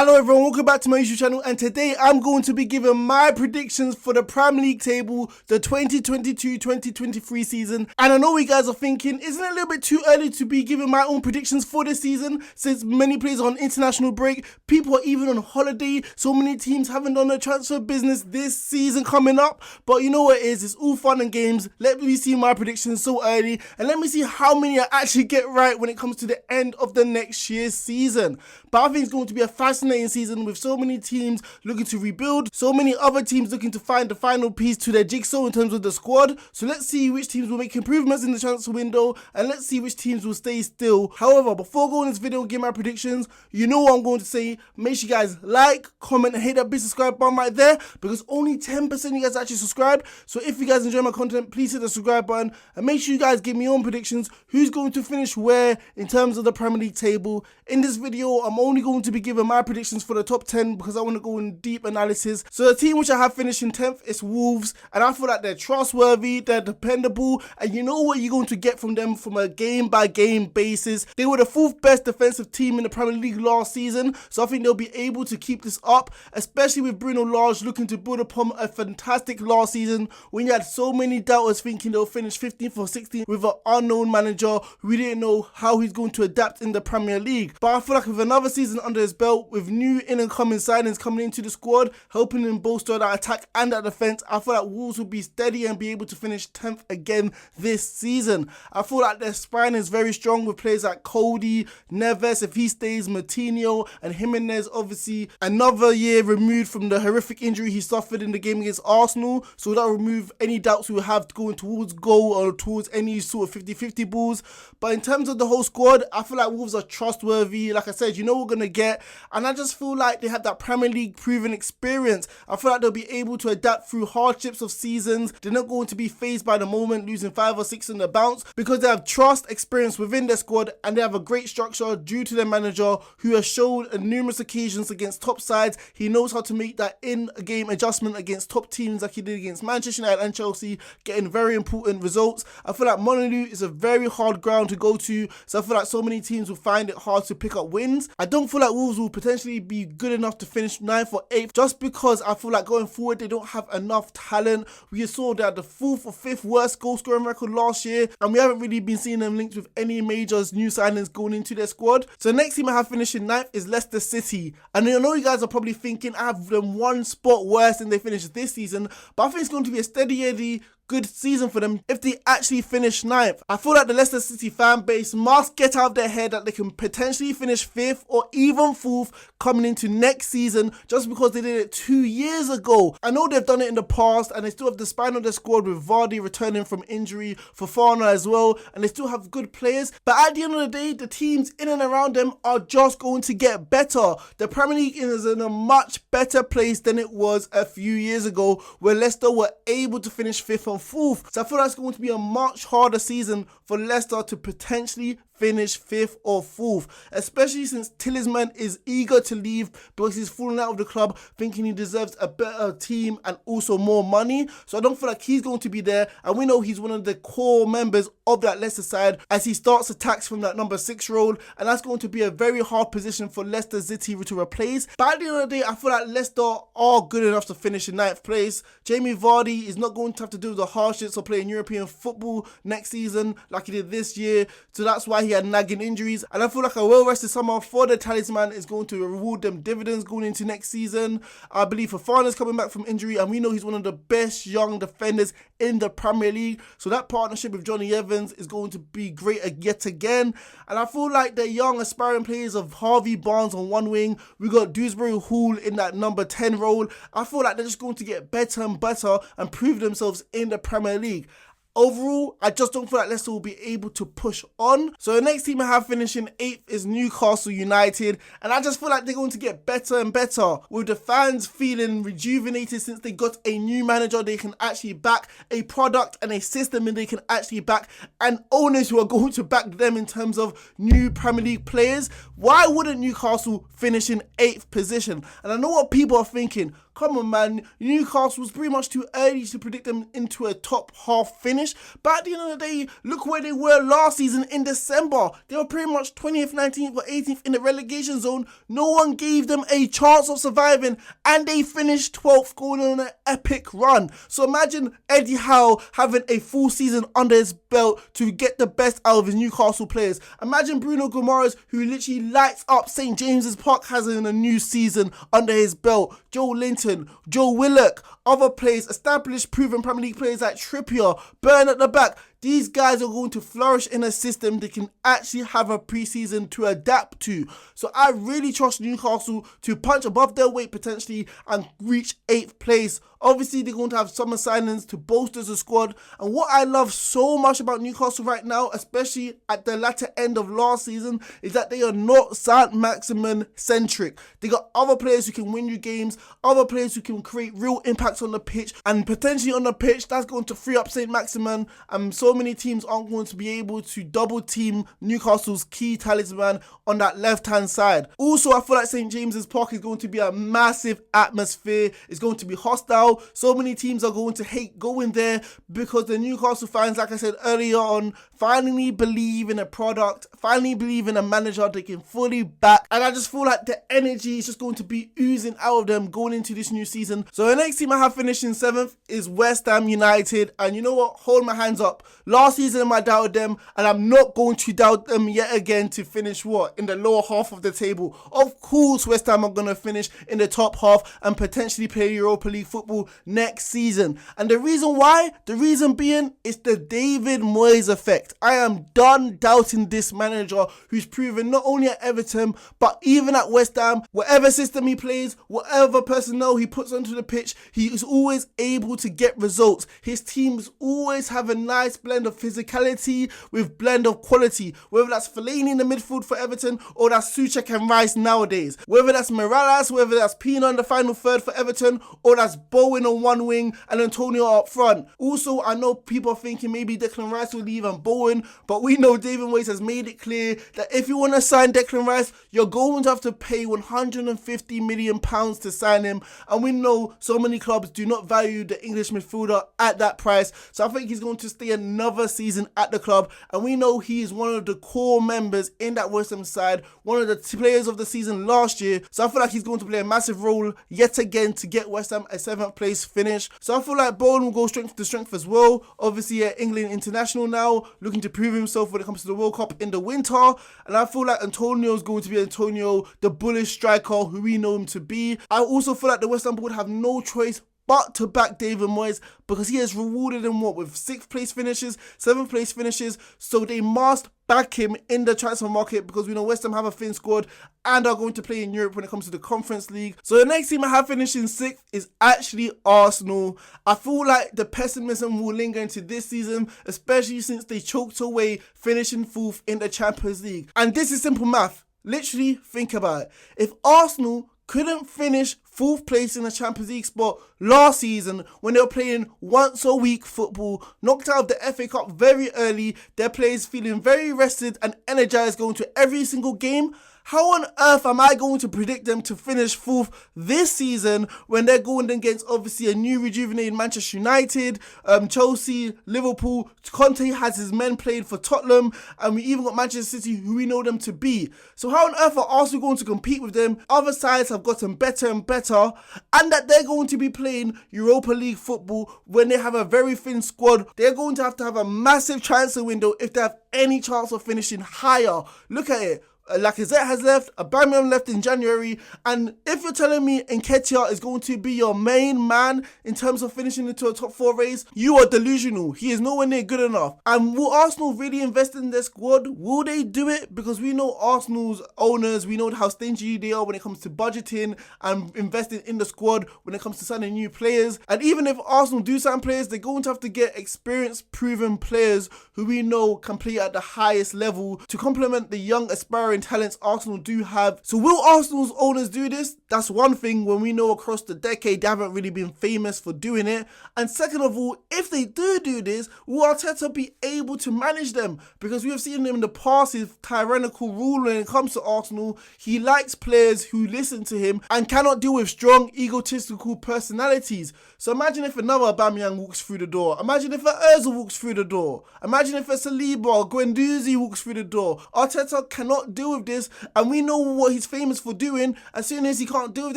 Hello everyone, welcome back to my YouTube channel, and today I'm going to be giving my predictions for the Premier League table, the 2022-2023 season. And I know you guys are thinking, isn't it a little bit too early to be giving my own predictions for this season, since many players are on international break, people are even on holiday, so many teams haven't done their transfer business this season coming up. But you know what it is, it's all fun and games. Let me see my predictions so early, and let me see how many I actually get right when it comes to the end of the next year's season. But I think it's going to be a fascinating season with so many teams looking to rebuild, so many other teams looking to find the final piece to their jigsaw in terms of the squad. So let's see which teams will make improvements in the transfer window, and let's see which teams will stay still. However, before going this video and give my predictions, you know what I'm going to say. Make sure you guys like, comment, and hit that big subscribe button right there, because only 10% of you guys actually subscribe. So if you guys enjoy my content, please hit the subscribe button, and make sure you guys give me your own predictions. Who's going to finish where in terms of the Premier League table? In this video, I'm only going to be giving my predictions for the top 10 because I want to go in deep analysis. So the team which I have finishing 10th is Wolves, and I feel like they're trustworthy, they're dependable, and you know what you're going to get from them from a game-by-game basis. They were the 4th best defensive team in the Premier League last season, so I think they'll be able to keep this up, especially with Bruno Lage looking to build upon a fantastic last season when you had so many doubters thinking they'll finish 15th or 16th with an unknown manager who we didn't know how he's going to adapt in the Premier League. But I feel like with another season under his belt, with new in and coming signings coming into the squad, helping him bolster that attack and that defense, I feel like Wolves will be steady and be able to finish 10th again this season. I feel like their spine is very strong with players like Cody, Neves, if he stays, Martinho, and Jimenez, obviously another year removed from the horrific injury he suffered in the game against Arsenal, so that'll remove any doubts we will have going towards goal or towards any sort of 50-50 balls. But in terms of the whole squad, I feel like Wolves are trustworthy. Like I said, you know what we're going to get, and I just feel like they have that Premier League proven experience. I feel like they'll be able to adapt through hardships of seasons. They're not going to be phased by the moment, losing 5 or 6 in the bounce, because they have trust, experience within their squad, and they have a great structure due to their manager, who has shown on numerous occasions against top sides he knows how to make that in-game adjustment against top teams, like he did against Manchester United and Chelsea, getting very important results. I feel like Molineux is a very hard ground to go to, so I feel like so many teams will find it hard to pick up wins. I don't feel like Wolves will potentially be good enough to finish 9th or 8th, just because I feel like going forward they don't have enough talent. We saw that the 4th or 5th worst goal scoring record last year, and we haven't really been seeing them linked with any major new signings going into their squad. So the next team I have finishing 9th is Leicester City, and I know you guys are probably thinking I have them one spot worse than they finished this season, but I think it's going to be a steady Eddie good season for them if they actually finish 9th. I feel like the Leicester City fan base must get out of their head that they can potentially finish 5th or even 4th coming into next season, just because they did it 2 years ago. I know they've done it in the past, and they still have the spine of their squad with Vardy returning from injury, Fofana as well, and they still have good players. But at the end of the day, the teams in and around them are just going to get better. The Premier League is in a much better place than it was a few years ago, where Leicester were able to finish 5th and 4th. So I feel like it's going to be a much harder season for Leicester to potentially finish 5th or 4th, especially since Talisman is eager to leave because he's fallen out of the club, thinking he deserves a better team and also more money. So I don't feel like he's going to be there, and we know he's one of the core members of that Leicester side as he starts attacks from that number 6 role, and that's going to be a very hard position for Leicester City to replace. But at the end of the day, I feel like Leicester are good enough to finish in 9th place. Jamie Vardy is not going to have to do the hardships of playing European football next season like he did this year, so that's why he had nagging injuries, and I feel like a well-rested summer for the Talisman is going to reward them dividends going into next season. I believe Fofana's coming back from injury, and we know he's one of the best young defenders in the Premier League, so that partnership with Johnny Evans is going to be great yet again. And I feel like the young aspiring players of Harvey Barnes on one wing, we got Dewsbury Hall in that number 10 role. I feel like they're just going to get better and better and prove themselves in the Premier League. Overall, I just don't feel like Leicester will be able to push on. So the next team I have finishing 8th is Newcastle United, and I just feel like they're going to get better and better, with the fans feeling rejuvenated since they got a new manager they can actually back, a product and a system and they can actually back, and owners who are going to back them in terms of new Premier League players. Why wouldn't Newcastle finish in 8th position? And I know what people are thinking. come on man, Newcastle was pretty much too early to predict them into a top half finish. But at the end of the day, look where they were last season in December. They were pretty much 20th, 19th or 18th in the relegation zone. No one gave them a chance of surviving, and they finished 12th, going on an epic run. So imagine Eddie Howe having a full season under his belt to get the best out of his Newcastle players. Imagine Bruno Guimaraes, who literally lights up St. James's Park, has in a new season under his belt. Joe Linton, Joe Willock, other players, established proven Premier League players like Trippier, Burn at the back. These guys are going to flourish in a system they can actually have a preseason to adapt to. So I really trust Newcastle to punch above their weight potentially and reach 8th place. Obviously, they're going to have summer signings to bolster the squad. And what I love so much about Newcastle right now, especially at the latter end of last season, is that they are not Saint-Maximin centric. They got other players who can win you games, other players who can create real impacts on the pitch, and potentially on the pitch, that's going to free up Saint-Maximin. So many teams aren't going to be able to double team Newcastle's key talisman on that left hand side. Also, I feel like St. James's Park is going to be a massive atmosphere. It's going to be hostile. So many teams are going to hate going there because the Newcastle fans, like I said earlier on, finally believe in a product, finally believe in a manager they can fully back, and I just feel like the energy is just going to be oozing out of them going into this new season. So the next team I have finishing 7th is West Ham United, and you know what, hold my hands up. Last season I doubted them, and I'm not going to doubt them yet again to finish what? In the lower half of the table. Of course West Ham are going to finish in the top half and potentially play Europa League football next season. And the reason why? The reason being is the David Moyes effect. I am done doubting this manager who's proven not only at Everton but even at West Ham, whatever system he plays, whatever personnel he puts onto the pitch, he is always able to get results. His teams always have a nice blend of physicality with blend of quality, whether that's Fellaini in the midfield for Everton or that's Souček and Rice nowadays, whether that's Morales, whether that's Pina in the final third for Everton, or that's Bowen on one wing and Antonio up front. Also, I know people are thinking maybe Declan Rice will leave and Bowen, but we know David Moyes has made it clear that if you want to sign Declan Rice, you're going to have to pay £150 million to sign him, and we know so many clubs do not value the English midfielder at that price. So I think he's going to stay another season at the club, and we know he is one of the core members in that West Ham side, one of the players of the season last year. So I feel like he's going to play a massive role yet again to get West Ham a 7th place finish. So I feel like Bowen will go strength to strength as well. Obviously England international now, looking to prove himself when it comes to the World Cup in the winter, and I feel like Antonio is going to be Antonio, the bullish striker who we know him to be. I also feel like the West Ham board have no choice but to back David Moyes because he has rewarded them with 6th place finishes, 7th place finishes, so they must back him in the transfer market because we know West Ham have a thin squad and are going to play in Europe when it comes to the Conference League. So the next team I have finishing 6th is actually Arsenal. I feel like the pessimism will linger into this season, especially since they choked away finishing 4th in the Champions League. And this is simple math. Literally, think about it. If Arsenal couldn't finish 4th place in the Champions League spot last season when they were playing once a week football, knocked out of the FA Cup very early, their players feeling very rested and energized going to every single game, how on earth am I going to predict them to finish 4th this season when they're going against obviously a new rejuvenated Manchester United, Chelsea, Liverpool? Conte has his men played for Tottenham, and we even got Manchester City who we know them to be. So how on earth are Arsenal going to compete with them? Other sides have gotten better and better, and that they're going to be playing Europa League football when they have a very thin squad. They're going to have a massive transfer window if they have any chance of finishing higher. Look at it. Lacazette has left, Aubameyang left in January, and if you're telling me Nketiah is going to be your main man in terms of finishing into a top 4 race, you are delusional. He is nowhere near good enough. And will Arsenal really invest in their squad? Will they do it? Because we know Arsenal's owners, we know how stingy they are when it comes to budgeting and investing in the squad when it comes to signing new players. And even if Arsenal do sign players, they're going to have to get experienced, proven players who we know can play at the highest level to complement the young aspiring aspiring talents Arsenal do have. So will Arsenal's owners do this? That's one thing, when we know across the decade they haven't really been famous for doing it. And second of all, if they do this, will Arteta be able to manage them? Because we have seen him in the past, his tyrannical rule when it comes to Arsenal. He likes players who listen to him and cannot deal with strong, egotistical personalities. So imagine if another Aubameyang walks through the door. Imagine if a Ozil walks through the door. Imagine if a Saliba or Guendouzi walks through the door. Arteta cannot deal with this, and we know what he's famous for doing. As soon as he can't deal with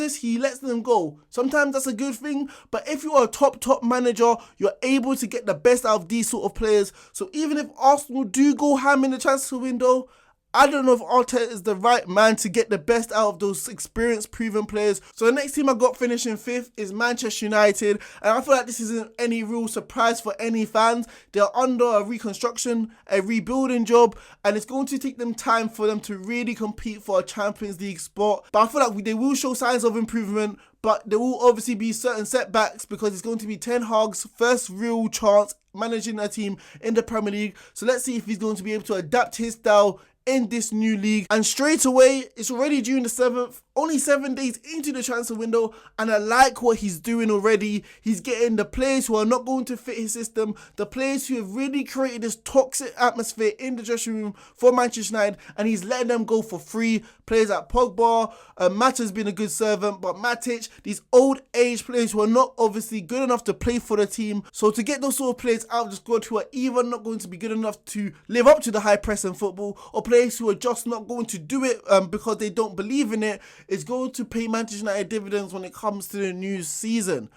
this, he lets them go. Sometimes that's a good thing, but if you're a top manager, you're able to get the best out of these sort of players. So even if Arsenal do go ham in the transfer window, I don't know if Arteta is the right man to get the best out of those experienced, proven players. So the next team I got finishing 5th is Manchester United. And I feel like this isn't any real surprise for any fans. They're under a reconstruction, a rebuilding job. And it's going to take them time for them to really compete for a Champions League spot. But I feel like they will show signs of improvement. But there will obviously be certain setbacks because it's going to be Ten Hag's first real chance managing a team in the Premier League. So let's see if he's going to be able to adapt his style in this new league. And straight away, it's already June the 7th, only 7 days into the transfer window, and I like what he's doing already. He's getting the players who are not going to fit his system, the players who have really created this toxic atmosphere in the dressing room for Manchester United, and he's letting them go for free. Players like Pogba, Mata's been a good servant, but Matic, these old age players who are not obviously good enough to play for the team. So to get those sort of players out of the squad who are either not going to be good enough to live up to the high pressing football, or players who are just not going to do it because they don't believe in it, is going to pay Manchester United dividends when it comes to the new season.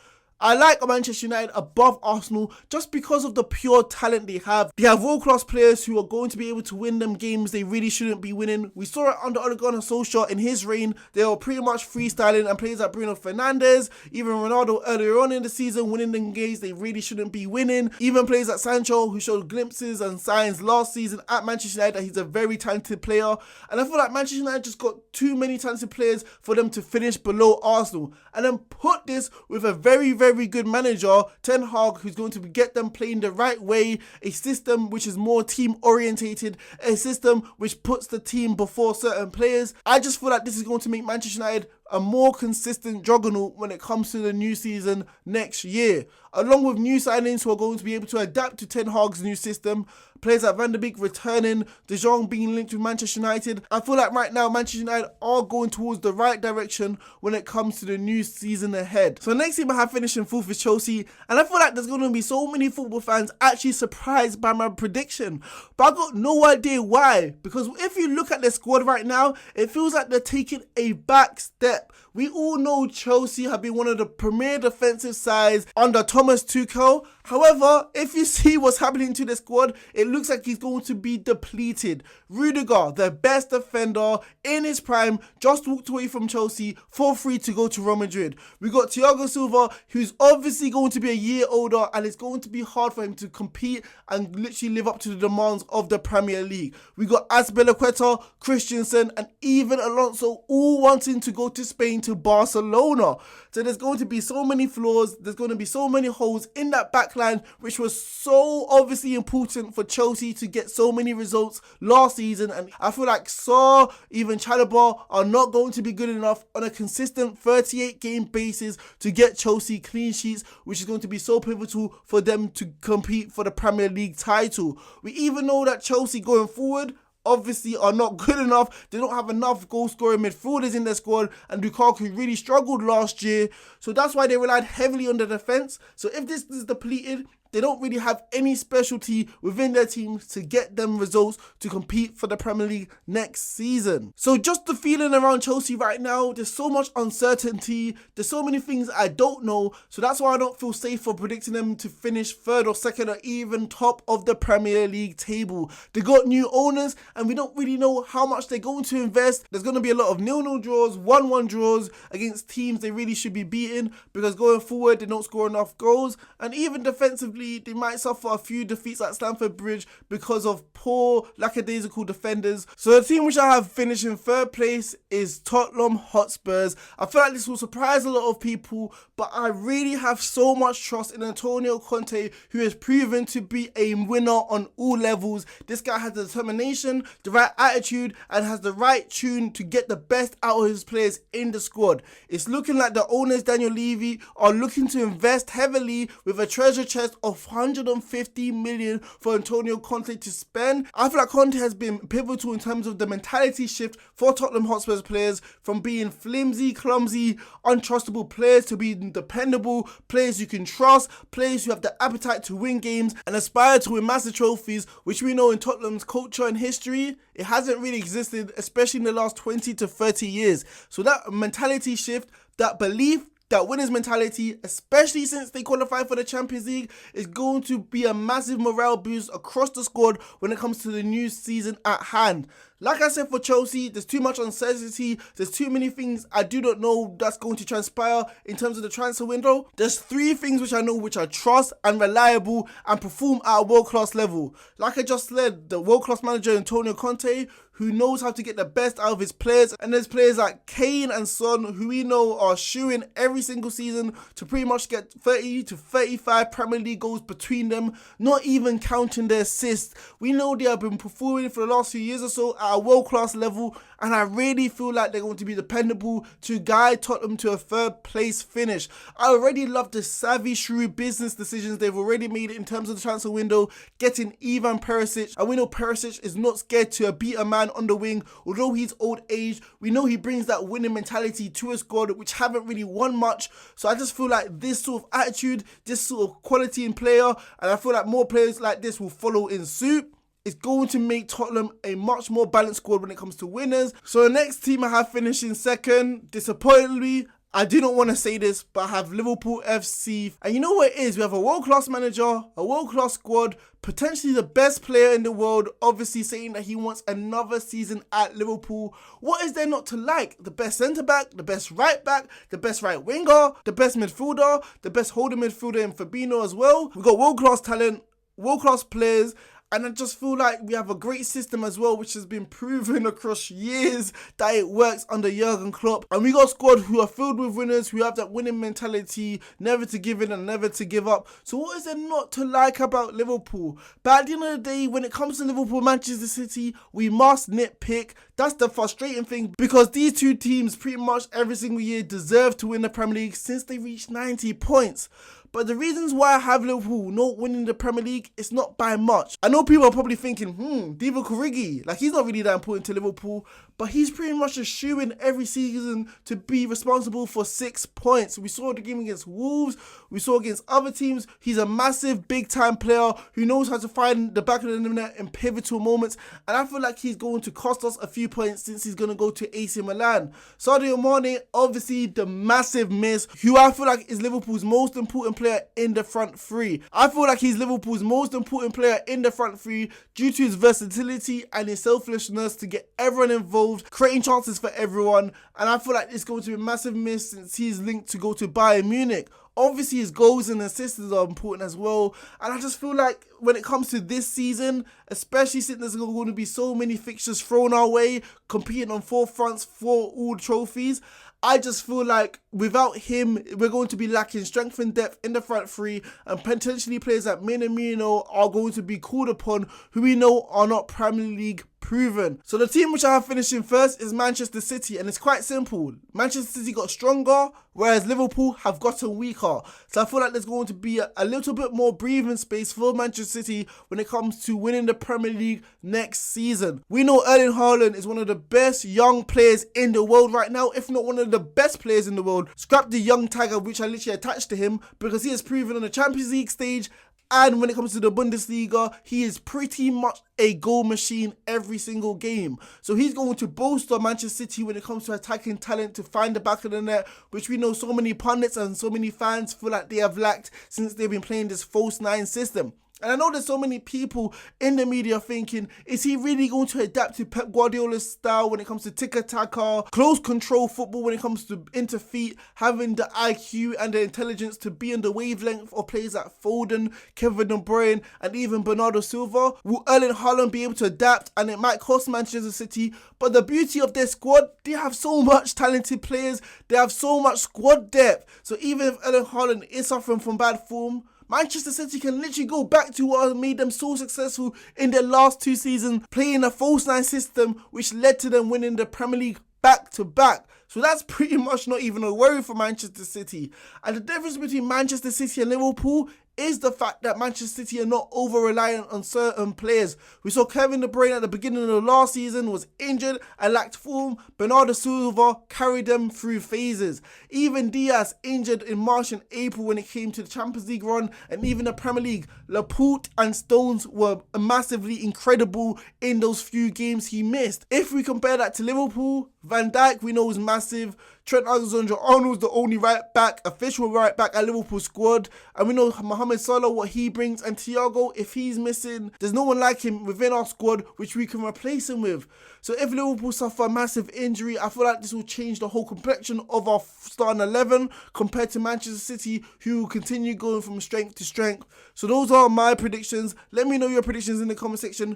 I like Manchester United above Arsenal just because of the pure talent they have. They have world-class players who are going to be able to win them games they really shouldn't be winning. We saw it under Ole Gunnar Solskjaer in his reign. They were pretty much freestyling, and players like Bruno Fernandes, even Ronaldo earlier on in the season, winning them games they really shouldn't be winning. Even players like Sancho, who showed glimpses and signs last season at Manchester United that he's a very talented player. And I feel like Manchester United just got too many talented players for them to finish below Arsenal. And then put this with a very good manager, Ten Hag, who's going to get them playing the right way, a system which is more team orientated, a system which puts the team before certain players. I just feel like this is going to make Manchester United a more consistent juggernaut when it comes to the new season next year, along with new signings who are going to be able to adapt to Ten Hag's new system. Players like Van der Beek returning, De Jong being linked with Manchester United. I feel like right now Manchester United are going towards the right direction when it comes to the new season ahead. So next team I have finishing 4th is Chelsea, and I feel like there's going to be so many football fans actually surprised by my prediction, but I got no idea why. Because if you look at their squad right now, it feels like they're taking a back step. We all know Chelsea have been one of the premier defensive sides under Thomas Tuchel. However, if you see what's happening to the squad, it looks like he's going to be depleted. Rudiger, the best defender in his prime, just walked away from Chelsea for free to go to Real Madrid. We got Thiago Silva, who's obviously going to be a year older, and it's going to be hard for him to compete and literally live up to the demands of the Premier League. We got Azpilicueta, Christensen, and even Alonso all wanting to go to Spain to Barcelona. So there's going to be so many flaws, there's going to be so many holes in that backline, which was so obviously important for Chelsea to get so many results last season. And I feel like Saar, even Chalobah are not going to be good enough on a consistent 38 game basis to get Chelsea clean sheets, which is going to be so pivotal for them to compete for the Premier League title. We even know that Chelsea going forward obviously are not good enough. They don't have enough goal-scoring midfielders in their squad, and Lukaku really struggled last year. So that's why they relied heavily on the defence. So if this is depleted, they don't really have any specialty within their teams to get them results to compete for the Premier League next season. So just the feeling around Chelsea right now, there's so much uncertainty, there's so many things I don't know, so that's why I don't feel safe for predicting them to finish 3rd or 2nd or even top of the Premier League table. They got new owners, and we don't really know how much they're going to invest. There's going to be a lot of 0-0 draws, 1-1 draws against teams they really should be beating, because going forward they don't score enough goals, and even defensively defensively, they might suffer a few defeats at Stamford Bridge because of poor, lackadaisical defenders. So the team which I have finished in third place is Tottenham Hotspurs. I feel like this will surprise a lot of people, but I really have so much trust in Antonio Conte, who has proven to be a winner on all levels. This guy has the determination, the right attitude, and has the right tune to get the best out of his players in the squad. It's looking like the owners, Daniel Levy, are looking to invest heavily with a treasure chest of 150 million for Antonio Conte to spend. I feel like Conte has been pivotal in terms of the mentality shift for Tottenham Hotspur's players, from being flimsy, clumsy, untrustable players to being dependable players you can trust, players who have the appetite to win games and aspire to win massive trophies, which we know in Tottenham's culture and history, it hasn't really existed, especially in the last 20 to 30 years. So that mentality shift, that belief, that winners mentality, especially since they qualified for the Champions League, is going to be a massive morale boost across the squad when it comes to the new season at hand. Like I said, for Chelsea, there's too much uncertainty. There's too many things I do not know that's going to transpire in terms of the transfer window. There's 3 things which I know which are trust and reliable and perform at a world-class level. Like I just said, the world-class manager Antonio Conte, who knows how to get the best out of his players. And there's players like Kane and Son, who we know are shooing every single season to pretty much get 30 to 35 Premier League goals between them, not even counting their assists. We know they have been performing for the last few years or so at a world-class level, and I really feel like they're going to be dependable to guide Tottenham to a third place finish. I already love the savvy, shrewd business decisions they've already made in terms of the transfer window, getting Ivan Perisic, and we know Perisic is not scared to beat a man on the wing. Although he's old age, we know he brings that winning mentality to a squad which haven't really won much. So I just feel like this sort of attitude, this sort of quality in player, and I feel like more players like this will follow in suit. It's going to make Tottenham a much more balanced squad when it comes to winners. So the next team I have finishing second, disappointingly, I do not want to say this, but I have Liverpool FC. And you know what it is? We have a world-class manager, a world-class squad, potentially the best player in the world, obviously saying that he wants another season at Liverpool. What is there not to like? The best centre-back, the best right-back, the best right-winger, the best midfielder, the best holding midfielder in Fabinho as well. We've got world-class talent, world-class players, and I just feel like we have a great system as well, which has been proven across years that it works under Jurgen Klopp. And we got a squad who are filled with winners, who have that winning mentality, never to give in and never to give up. So what is there not to like about Liverpool? But at the end of the day, when it comes to Liverpool, Manchester City, we must nitpick. That's the frustrating thing, because these two teams pretty much every single year deserve to win the Premier League since they reached 90 points. But the reasons why I have Liverpool not winning the Premier League, it's not by much. I know people are probably thinking, Divock Origi, like he's not really that important to Liverpool, but he's pretty much a shoo-in every season to be responsible for 6 points. We saw the game against Wolves, we saw against other teams. He's a massive, big-time player who knows how to find the back of the net in pivotal moments, and I feel like he's going to cost us a few points since he's going to go to AC Milan. Sadio Mane, obviously the massive miss, who I feel like is Liverpool's most important player in the front three. I feel like he's Liverpool's most important player in the front three due to his versatility and his selflessness to get everyone involved, creating chances for everyone, and I feel like it's going to be a massive miss since he's linked to go to Bayern Munich. Obviously his goals and assists are important as well, and I just feel like when it comes to this season, especially since there's going to be so many fixtures thrown our way, competing on 4 fronts for all trophies, I just feel like without him, we're going to be lacking strength and depth in the front three, and potentially players like Minamino are going to be called upon who we know are not Premier League proven. So the team which I have finishing first is Manchester City, and it's quite simple. Manchester City got stronger, whereas Liverpool have gotten weaker. So I feel like there's going to be a little bit more breathing space for Manchester City when it comes to winning the Premier League next season. We know Erling Haaland is one of the best young players in the world right now, if not one of the best players in the world. Scrap the young tagger which I literally attached to him, because he has proven on the Champions League stage, and when it comes to the Bundesliga, he is pretty much a goal machine every single game. So he's going to bolster Manchester City when it comes to attacking talent to find the back of the net, which we know so many pundits and so many fans feel like they have lacked since they've been playing this false 9 system. And I know there's so many people in the media thinking, is he really going to adapt to Pep Guardiola's style when it comes to tiki-taka, close control football when it comes to into feet, having the IQ and the intelligence to be on the wavelength of players like Foden, Kevin De Bruyne, and even Bernardo Silva? Will Erling Haaland be able to adapt? And it might cost Manchester City, but the beauty of their squad, they have so much talented players, they have so much squad depth. So even if Erling Haaland is suffering from bad form, Manchester City can literally go back to what made them so successful in their last 2 seasons, playing a false nine system, which led to them winning the Premier League back to back. So that's pretty much not even a worry for Manchester City. And the difference between Manchester City and Liverpool is the fact that Manchester City are not over-reliant on certain players. We saw Kevin De Bruyne at the beginning of the last season was injured and lacked form. Bernardo Silva carried them through phases. Even Diaz injured in March and April when it came to the Champions League run, and even the Premier League. Laporte and Stones were massively incredible in those few games he missed. If we compare that to Liverpool, Van Dijk we know is massive. Trent Alexander-Arnold's the only right back, official right back at Liverpool squad. And we know Mohamed Salah, what he brings. And Thiago, if he's missing, there's no one like him within our squad which we can replace him with. So if Liverpool suffer a massive injury, I feel like this will change the whole complexion of our starting 11 compared to Manchester City, who will continue going from strength to strength. So those are my predictions. Let me know your predictions in the comment section.